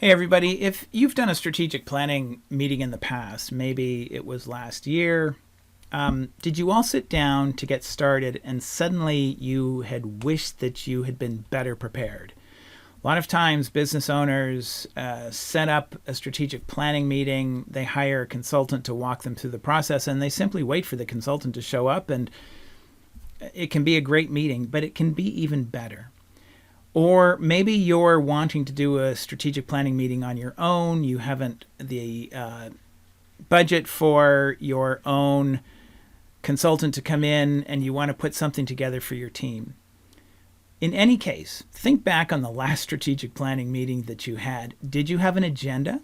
Hey everybody, if you've done a strategic planning meeting in the past, maybe it was last year, did you all sit down to get started and suddenly you had wished that you had been better prepared? A lot of times business owners set up a strategic planning meeting, they hire a consultant to walk them through the process, and they simply wait for the consultant to show up, and it can be a great meeting, but it can be even better. Or maybe you're wanting to do a strategic planning meeting on your own. You haven't the budget for your own consultant to come in, and you want to put something together for your team. In any case, think back on the last strategic planning meeting that you had. Did you have an agenda?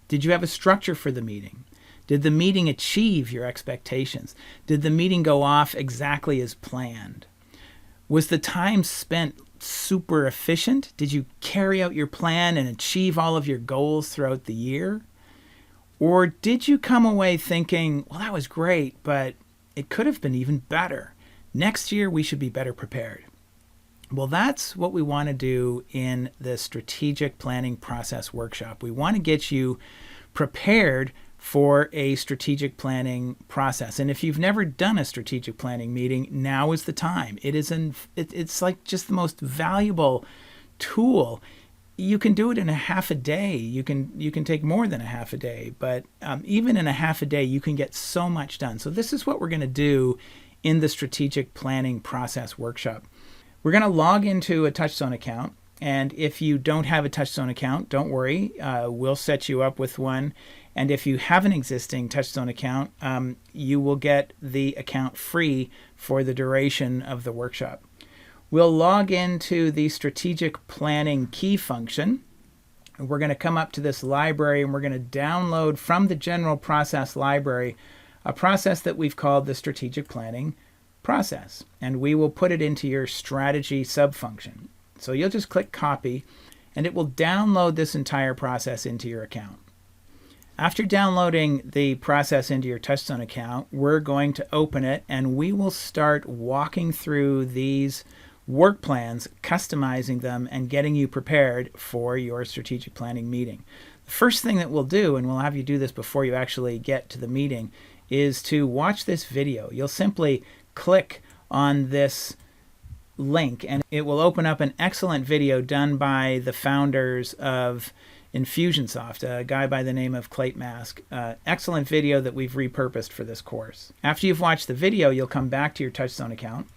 Did you have a structure for the meeting? Did the meeting achieve your expectations? Did the meeting go off exactly as planned? Was the time spent super efficient? Did you carry out your plan and achieve all of your goals throughout the year? Or did you come away thinking, well, that was great, but it could have been even better. Next year, we should be better prepared. Well, that's what we want to do in the strategic planning process workshop. We want to get you prepared for a strategic planning process. And if you've never done a strategic planning meeting, now is the time. It's like just the most valuable tool. You can do it in a half a day. You can take more than a half a day, but even in a half a day, you can get so much done. So this is what we're going to do in the strategic planning process workshop. We're going to log into a TouchStone account. And if you don't have a TouchStone account, don't worry. We'll set you up with one. And if you have an existing TouchStone account, you will get the account free for the duration of the workshop. We'll log into the strategic planning key function. We're going to come up to this library and we're going to download from the general process library a process that we've called the strategic planning process. And we will put it into your strategy subfunction. So you'll just click copy and it will download this entire process into your account. After downloading the process into your TouchStone account, we're going to open it and we will start walking through these work plans, customizing them, and getting you prepared for your strategic planning meeting. The first thing that we'll do, and we'll have you do this before you actually get to the meeting, is to watch this video. You'll simply click on this link and it will open up an excellent video done by the founders of Infusionsoft, a guy by the name of Clayton Mask. Excellent video that we've repurposed for this course. After you've watched the video, you'll come back to your TouchStone account.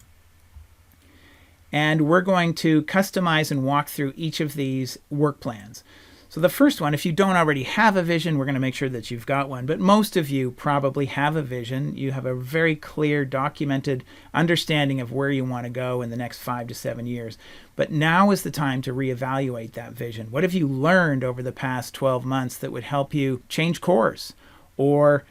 And we're going to customize and walk through each of these work plans. So the first one, if you don't already have a vision, we're going to make sure that you've got one. But most of you probably have a vision. You have a very clear, documented understanding of where you want to go in the next 5 to 7 years. But now is the time to reevaluate that vision. What have you learned over the past 12 months that would help you change course or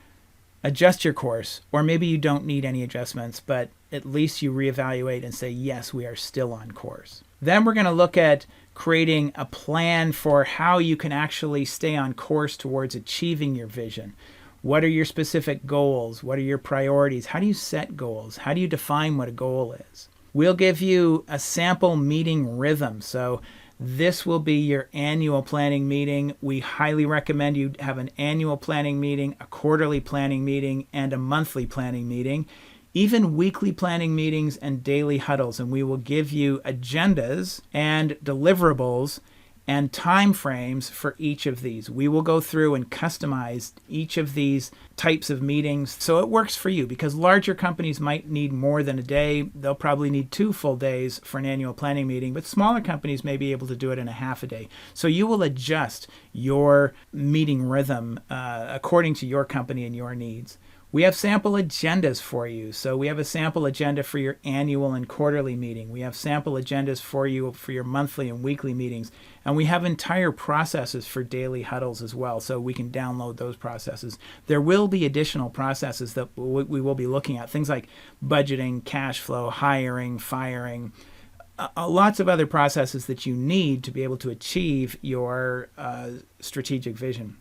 adjust your course? Or maybe you don't need any adjustments, but at least you reevaluate and say, yes, we are still on course. Then we're going to look at creating a plan for how you can actually stay on course towards achieving your vision. What are your specific goals? What are your priorities? How do you set goals? How do you define what a goal is? We'll give you a sample meeting rhythm. So this will be your annual planning meeting. We highly recommend you have an annual planning meeting, a quarterly planning meeting, and a monthly planning meeting. Even weekly planning meetings and daily huddles, and we will give you agendas and deliverables and time frames for each of these. We will go through and customize each of these types of meetings so it works for you, because larger companies might need more than a day. They'll probably need 2 full days for an annual planning meeting, but smaller companies may be able to do it in a half a day. So you will adjust your meeting rhythm according to your company and your needs. We have sample agendas for you. So we have a sample agenda for your annual and quarterly meeting. We have sample agendas for you for your monthly and weekly meetings. And we have entire processes for daily huddles as well. So we can download those processes. There will be additional processes that we will be looking at. Things like budgeting, cash flow, hiring, firing, lots of other processes that you need to be able to achieve your strategic vision.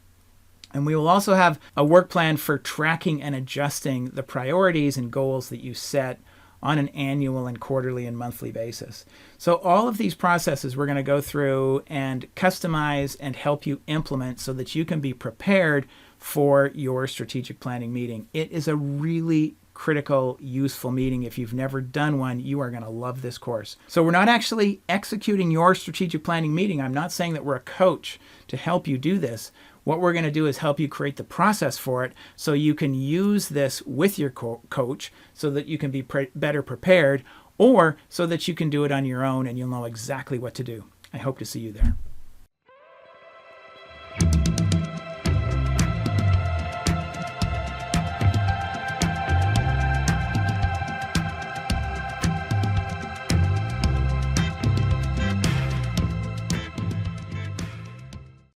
And we will also have a work plan for tracking and adjusting the priorities and goals that you set on an annual and quarterly and monthly basis. So all of these processes we're going to go through and customize and help you implement so that you can be prepared for your strategic planning meeting. It is a really critical, useful meeting. If you've never done one, you are going to love this course. So we're not actually executing your strategic planning meeting. I'm not saying that we're a coach to help you do this. What we're going to do is help you create the process for it so you can use this with your coach so that you can be better prepared, or so that you can do it on your own and you'll know exactly what to do. I hope to see you there.